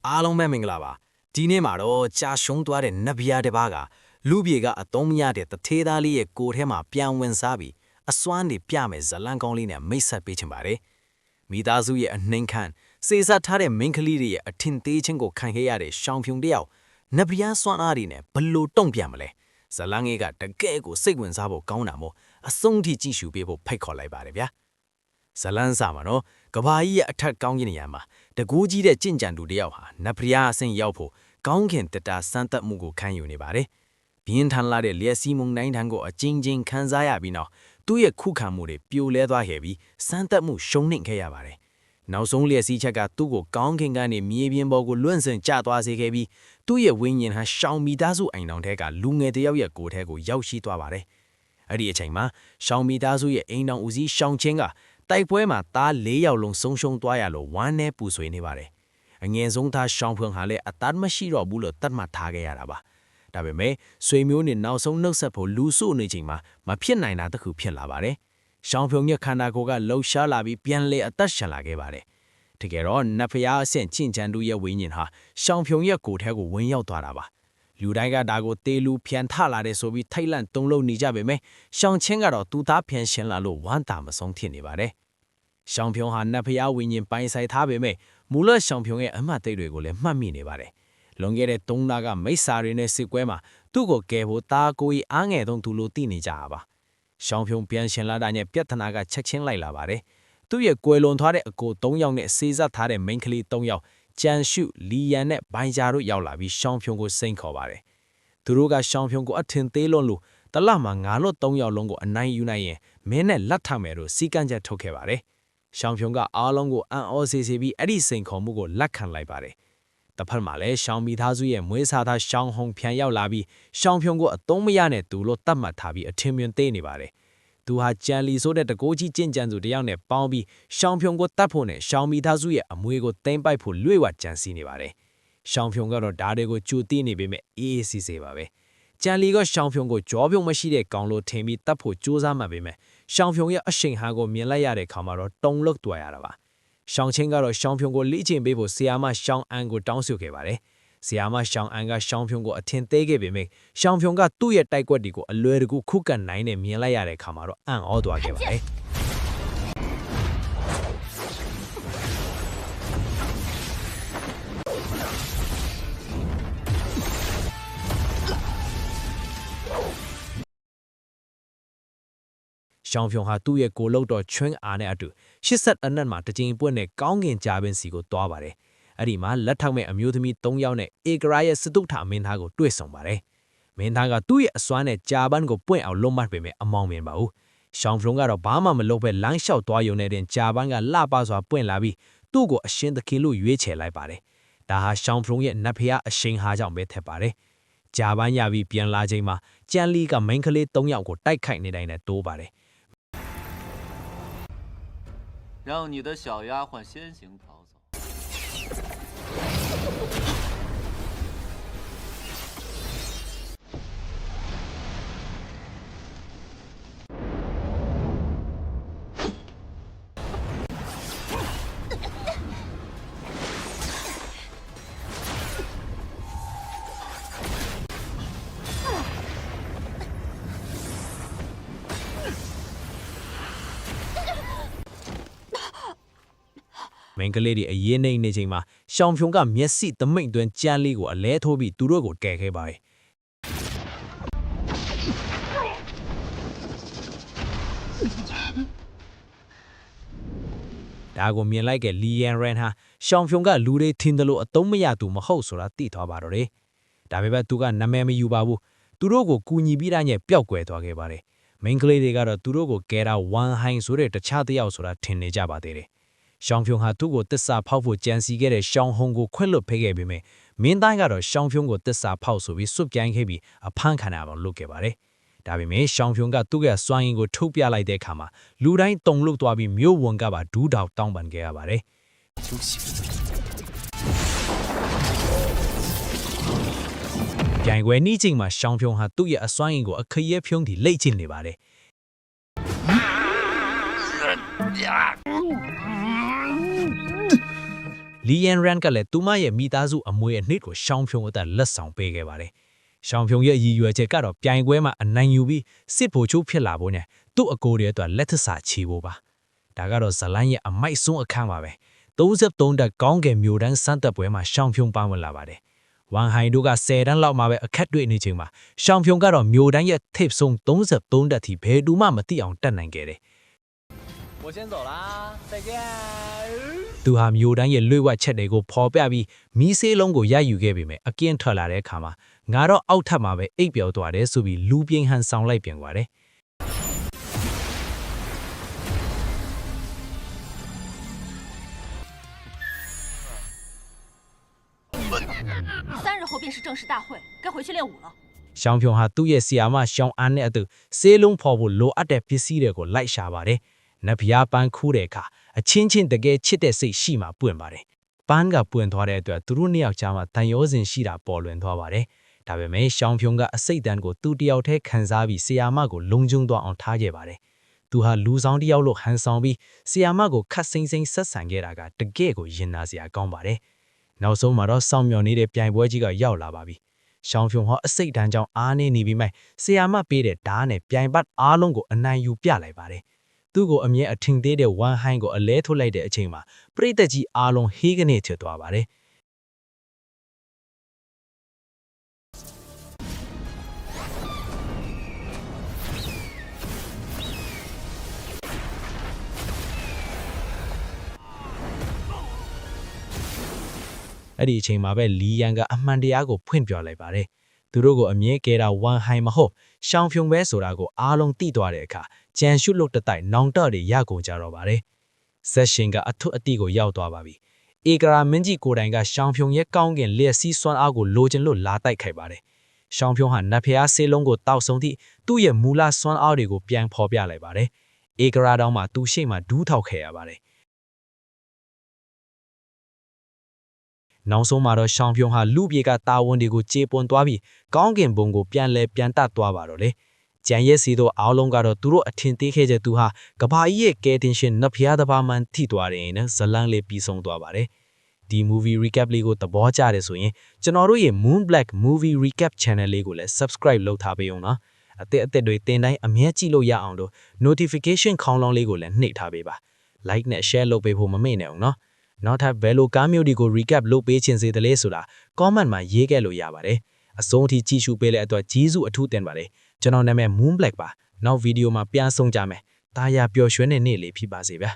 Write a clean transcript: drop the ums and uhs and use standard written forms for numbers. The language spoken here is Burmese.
အားလုံးပဲမင်္ဂလာပါဒီနေ့မှာတော့ကြာရှုံးသွားတဲ့နဗီယာတစ်ပါးကလူပြေကအသုံးမရတဲ့တထေးသားလေးရဲ့ကိုယ်ထဲမှာပြန်ဝင်စားပြီးအစွမ်းတွေပြမယ်ဇလန်းကောင်းလေးနဲ့မိတ်ဆက်ပေးချင်ပါတယ်မိသားစုရဲ့အနှိမ်ခံစေစားထားတဲ့မင်းကလေးတွေရဲ့အထင်သေးခြင်းကိုခံခဲ့ရတဲ့ရှောင်းဖြုံတယောက်နဗီယာစွမ်းအားတွေနဲ့ဘလို့တုံ့ပြန်မလဲဇလန်းငယ်ကတကယ်ကိုစိတ်ဝင်စားဖို့ကောင်းတာမို့အဆုံးထိကြည့်ရှုပေးဖို့ဖိတ်ခေါ်လိုက်ပါတယ်ဗျာဇလန်းစာမှာတော့ကဘာကြီးရဲ့အထက်ကောင်းကင်နေရာမှာတကူးကြီးတဲ့ကြင့်ကြံသူတယောက်ဟာနဗီယာအဆင့်ရောက်ဖို့ကောင်းခင်တတာစမ်းသပ်မှုကိုခံယူနေပါတယ်။ပြင်းထန်လာတဲ့လျက်စီးမုန်တိုင်းထံကိုအချင်းချင်းခံစားရပြီးနောက်သူ့ရဲ့ခုခံမှုတွေပြိုလဲသွားခဲ့ပြီးစမ်းသပ်မှုရှုံးနိမ့်ခဲ့ရပါတယ်။နောက်ဆုံးလျက်စီးချက်ကသူ့ကိုကောင်းခင်ကနေမြေပြင်ပေါ်ကိုလွင့်စင်ကျသွားစေခဲ့ပြီးသူ့ရဲ့ဝိညာဉ်ဟာရှောင်းမီသားစုအိမ်တော်ထဲကလူငယ်တယောက်ရဲ့ကိုယ်ထဲကိုရောက်ရှိသွားပါတယ်။အဲ့ဒီအချိန်မှာရှောင်းမီသားစုရဲ့အိမ်တော်ဦးစီးရှောင်းချင်းကတိုက်ပွဲမှာသား၄ယောက်လုံးဆုံးရှုံးသွားရလို့ဝမ်းနဲ့ပူဆွေးနေပါတယ်။အငယ်ဆုံးသားရှောင်းဖွန်ဟာလည်းအသက်မရှိတော့ဘူးလို့တတ်မှတ်ထားခဲ့ရတာပါ။ဒါပေမဲ့ဆွေမျိုးနဲ့နောက်ဆုံးနှုတ်ဆက်ဖို့လူစုနေချိန်မှာမဖြစ်နိုင်တာတခုဖြစ်လာပါတယ်။ရှောင်းဖွန်ရဲ့ခန္ဓာကိုယ်ကလှုပ်ရှားလာပြီးပြန်လဲအသက်ရှင်လာခဲ့ပါတယ်။တကယ်တော့နတ်ဖျားအဆင့်ချင်းချန်တူရဲ့ဝိညာဉ်ဟာရှောင်းဖွန်ရဲ့ကိုယ်ထဲကိုဝင်ရောက်သွားတာပါ။လူတိုင်းကဒါကိုတေလူဖြန်ထလာတယ်ဆိုပြီးထိုက်လန့်တုံ့လုံနေကြပေမဲ့ရှောင်းချင်းကတော့သူသားဖြန်ရှင်လာလို့ဝမ်းသာမဆုံးဖြစ်နေပါတယ်။ရှောင်းဖြုံဟာနတ်ဖျားဝိညာဉ်ပိုင်ဆိုင်ထားပေမဲ့မူလရှောင်းဖြုံရဲ့အမှတ်သိတွေကိုလည်းမှတ်မိနေပါတယ်။လွန်ခဲ့တဲ့3လကမိစ္ဆာတွေနဲ့စစ်ပွဲမှာသူ့ကိုကယ်ဖို့တာကိုကြီးအားငယ်ဆုံးသူလိုသိနေကြတာပါ။ရှောင်းဖြုံပြန်ရှင်လာတာနဲ့ပြဿနာကချက်ချင်းလိုက်လာပါတယ်။သူ့ရဲ့ကွယ်လွန်သွားတဲ့အကို3ယောက်နဲ့စေစပ်ထားတဲ့မိန်းကလေး3ယောက်ကျန်ရှုလီယန်နဲ့ဘိုင်ဂျာတို့ရောက်လာပြီးရှောင်းဖြုံကိုစိန်ခေါ်ပါတယ်။သူတို့ကရှောင်းဖြုံကိုအထင်သေးလွန်းလို့တလမှာငါတို့3ယောက်လုံးကိုအနိုင်ယူနိုင်ရင်မင်းနဲ့လက်ထပ်မယ်လို့စီကံချက်ထုတ်ခဲ့ပါတယ်။ရှောင်းဖြုံကအားလုံးကိုအံ့ဩစေပြီးအဲ့ဒီစိန်ခေါ်မှုကိုလက်ခံလိုက်ပါတယ်။တစ်ဖက်မှာလည်းရှောင်းမိသားစုရဲ့မွေးစားသားရှောင်းဟုံပြန်ရောက်လာပြီးရှောင်းဖြုံကိုအသုံးမရနဲ့သူလို့တတ်မှတ်ထားပြီးအထင်မြင်သေးနေပါတယ်။သူဟာကြံလီဆိုတဲ့တကိုးကြီးကျင့်ကြံသူတယောက်နဲ့ပေါင်းပြီးရှောင်းဖြုံကိုတတ်ဖို့နဲ့ရှောင်းမိသားစုရဲ့အမွေကိုသိမ်းပိုက်ဖို့လွှဲဝကြံစီနေပါတယ်။ရှောင်းဖြုံကတော့ဓာတ်တွေကိုကြိုသိနေပေမဲ့အေးအေးဆေးဆေးပါပဲ။ကြံလီကရှောင်းဖြုံကိုကြောပြုံမရှိတဲ့ကောင်လို့ထင်ပြီးတတ်ဖို့ကြိုးစားမှပေမဲ့ရှောင်းဖြုံရဲ့အရှိန်ဟာကိုမြင်လိုက်ရတဲ့ခါမှာတော့တုံလုတ်သွားရတာပါ။ရှောင်းချင်းကတော့ရှောင်းဖြုံကိုလိကျင့်ပေးဖို့ဆီယာမရှောင်းအန်ကိုတောင်းဆိုခဲ့ပါတယ်။ဆီယာမရှောင်းအန်ကရှောင်းဖြုံကိုအထင်သေးခဲ့ပေမဲ့ရှောင်းဖြုံကသူ့ရဲ့တိုက်ကွက်တွေကိုအလွယ်တကူခုခံနိုင်နဲ့မြင်လိုက်ရတဲ့ခါမှာတော့အံ့ဩသွားခဲ့ပါတယ်။ရှောင်းဖြုံဟာသူ့ရဲ့ကိုယ်လုံးတော်ချွင်းအားနဲ့အတူ80အနက်မှာတကြိမ်ပွင့်နဲ့ကောင်းကင်ကြာပင်စီကိုတွားပါတယ်။အဲ့ဒီမှာလက်ထောက်မဲ့အမျိုးသမီး3ယောက်နဲ့ဧကရာရဲ့စတုထမင်းသားကိုတွေ့ဆုံပါတယ်။မင်းသားကသူ့ရဲ့အစွမ်းနဲ့ကြာပန်းကိုပွင့်အောင်လုံးမတ်ပေမဲ့အမောင်မြင်ပါဘူး။ရှောင်းဖြုံကတော့ဘာမှမလုပ်ပဲလမ်းလျှောက်သွားရုံနဲ့တင်ကြာပန်းကလှပစွာပွင့်လာပြီးသူ့ကိုအရှင်သခင်လို့ရွေးချယ်လိုက်ပါတယ်။ဒါဟာရှောင်းဖြုံရဲ့နတ်ဖျားအရှင်ဟာကြောင့်ပဲထက်ပါတယ်။ကြာပန်းရပြီးပြန်လာချိန်မှာကြံလီကမိန်းကလေး3ယောက်ကိုတိုက်ခိုက်နေတိုင်းနဲ့တိုးပါတယ်။让你的小丫鬟先行逃走。မင်းကလေးတွေအရေးနှိမ့်နေချိန်မှာရှောင်းဖြုံကမျက်စိသမိတ်သွင်းကြမ်းလေးကိုအလဲထိုးပြီးသူတို့ကိုကယ်ခဲ့ပါတယ်ဒါကိုမြင်လိုက်ကလီယန်ရန်ဟာရှောင်းဖြုံကလူတွေထင်တယ်လို့အသုံးမရသူမဟုတ်ဆိုတာသိသွားပါတော့တယ်ဒါပေမဲ့သူကနာမည်မယူပါဘူးသူတို့ကိုကူညီပြီးတိုင်းနဲ့ပျောက်ကွယ်သွားခဲ့ပါတယ်မင်းကလေးတွေကတော့သူတို့ကိုကယ်တာဝမ်ဟိုင်ဆိုတဲ့တခြားတစ်ယောက်ဆိုတာထင်နေကြပါသေးတယ်ရှောင်းဖြုံဟာသူ့ကိုတစ္ဆာဖောက်ဖို့ကြံစီခဲ့တဲ့ရှောင်းဟုံကိုခွင့်လွှတ်ပေးခဲ့ပေမဲ့မင်းသားကတော့ရှောင်းဖြုံကိုတစ္ဆာဖောက်ဆိုပြီးစွတ်ပြိုင်းခဲ့ပြီးအဖမ်းခံရအောင်လုပ်ခဲ့ပါတယ်။ဒါပေမဲ့ရှောင်းဖြုံကသူ့ရဲ့စွမ်းရည်ကိုထုတ်ပြလိုက်တဲ့အခါမှာလူတိုင်းတုန်လှုပ်သွားပြီးမြို့ဝန်ကပါဒူးတောက်တောင်းပန်ခဲ့ရပါတယ်။ကြိုင်ွယ်နီးချိန်မှာရှောင်းဖြုံဟာသူ့ရဲ့အစွမ်းရည်ကိုအခရဲဖြုံးထိလိမ့်ချနေပါတယ်။လ လီယန်ရန်ကလည်းသူမရဲ့မိသားစုအမွေအနှစ်ကိုရှောင်းဖြုံအသက်လက်ဆောင်ပေးခဲ့ပါတယ်ရှောင်းဖြုံရဲ့ရည်ရွယ်ချက်ကတော့ပြိုင်ပွဲမှာအနိုင်ယူပြီးစစ်ဗိုလ်ချုပ်ဖြစ်လာဖို့နဲ့သူ့အကိုတွေအတွက်လက်ထစာချီဖို့ပါဒါကတော့ဇလန်ရဲ့အမိုက်ဆုံးအခန်းပါပဲ33တက်ကောင်းကင်မျိုးတန်းစမ်းသက်ပွဲမှာရှောင်းဖြုံပါဝင်လာပါတယ်ဝမ်ဟိုင်တို့က10တန်းလောက်မှာပဲအခက်တွေ့နေချိန်မှာရှောင်းဖြုံကတော့မျိုးတန်းရဲ့ထိပ်ဆုံး33တက်ထိဘယ်သူမှမသိအောင်တက်နိုင်ခဲ့တယ်我先走啦，再见。သူဟာမျိုးတန်းရဲ့လွှဲဝက်ချက်တွေကိုဖော်ပြပြီးမီးဆေးလုံးကိုရယူခဲ့ပေမဲ့အကင်းထွက်လာတဲ့အခါမှာငါတော့အောက်ထပ်မှာပဲအိပ်ပျော်သွားတယ်ဆိုပြီးလူပြင်းဟန်ဆောင်လိုက်ပြန်သွားတယ်3日后便是正式大会，该回去练武了。ရှောင်းဖြုံဟာသူ့ရဲ့ဆီယာမရှောင်းအားနဲ့အတူဆေးလုံးဖော်ဖို့လိုအပ်တဲ့ပစ္စည်းတွေကိုလိုက်ရှာပါတယ်။နဖျားပန်းခူးတဲ့အခါအချင်းချင်းတကယ်ချစ်တဲ့စိတ်ရှိမှပွင့်ပါတယ်။ပန်းကပွင့်သွားတဲ့အတွက်သူတို့နှစ်ယောက်ကြားမှာတန်ရောစင်ရှိတာပေါ်လွင်သွားပါတယ်။ဒါပေမဲ့ရှောင်းဖြုံကအစိတ်တန်းကိုသူ့တယောက်တည်းခံစားပြီးဆီယာမကိုလုံခြုံသွားအောင်ထားခဲ့ပါတယ်။သူဟာလူဆောင်တယောက်လို့ဟန်ဆောင်ပြီးဆီယာမကိုခတ်စိမ့်စိမ့်ဆက်ဆံခဲ့တာကတကယ်ကိုရင်နာစရာကောင်းပါတယ်။နောက်ဆုံးမှာတော့စောင့်မျှော်နေတဲ့ပြိုင်ပွဲကြီးကရောက်လာပါပြီ။ရှောင်းဖြုံဟောအစိတ်တန်းကြောင့်အားနေနေပြီးမှဆီယာမပေးတဲ့ဓာတ်နဲ့ပြိုင်ပတ်အားလုံးကိုအနိုင်ယူပြလိုက်ပါတယ်။သူ့ကိုအမြဲအထင်သေးတဲ့ဝမ်ဟိုင်းကိုအလဲထုတ်လိုက်တဲ့အချိန်မှာပရိသတ်ကြီးအားလုံးဟေးကနေချစ်သွားပါတယ်။အဲ့ဒီအချိန်မှာပဲလီယန်ကအမှန်တရားကိုဖွင့်ပြလိုက်ပါတယ်။သူတို့ကိုအမြဲကဲတာဝမ်ဟိုင်းမဟုတ်ရှောင်းဖြုံပဲဆိုတာကိုအားလုံးသိသွားတဲ့အခါကြံရှုလို့တတိုက်နောင်တတွေရကုန်ကြတော့ပါတယ်။ဆက်ရှင်ကအထွတ်အတိကိုရောက်သွားပါပြီ။ဧကရာမင်းကြီးကိုတိုင်ကရှောင်းဖြုံရဲ့ကောင်းကင်လျက်စီးစွမ်းအားကိုလိုချင်လို့လာတိုက်ခိုက်ပါတယ်။ရှောင်းဖြုံဟာနတ်ဖျားဆေးလုံးကိုတောက်ဆုံးသည့်သူ့ရဲ့မူလစွမ်းအားတွေကိုပြန်ဖော်ပြလိုက်ပါတယ်။ဧကရာတောင်မှသူ့ရှိမှဒူးထောက်ခဲ့ရပါတယ်။နောက်ဆုံးမှာတော့ရှောင်းဖြုံဟာလူပြေကတာဝန်တွေကိုကျေပွန်သွားပြီးကောင်းကင်ဘုံကိုပြန်တတ်သွားပါတော့လေကျန်ရဲ့စီတို့အားလုံးကတော့သူတို့အထင်သေးခဲ့တဲ့သူဟာကဘာကြီးရဲ့ကဲတင်ရှင်နတ်ဖျားတစ်ပါးမှန်ထိသွားတယ်နဲ့ဇလန်းလေးပြီးဆုံးသွားပါတယ်ဒီ movie recap လေးကိုသဘောကျတယ်ဆိုရင်ကျွန်တော်တို့ရဲ့ Moon Black Movie Recap Channel လေးကိုလည်း subscribe လုပ်ထားပေးအောင်နော်အသက်တွေတင်တိုင်းအမြဲကြည့်လို့ရအောင်လို့ notification ခေါင်းလောင်းလေးကိုလည်းနှိပ်ထားပေးပါ like နဲ့ share လုပ်ပေးဖို့မမေ့နဲ့အောင်နော်နောက်ထပ်ဘယ်လိုကားမျိုးတွေကို recap လုပ်ပေးခြင်းစေတလဲဆိုတာ comment မှာရေးခဲ့လို့ရပါတယ်အဆုံးအထိကြည့်ရှုပေးတဲ့အတွက်ကြီးစုအထူးတင်ပါတယ်ကျွန်တော်နာမည် Moon Black ပါနောက်ဗီဒီယိုမှာပြန်ဆုံကြမယ်တာယာပျော်ရွှင်တဲ့နေ့လေးဖြစ်ပါစေဗျာ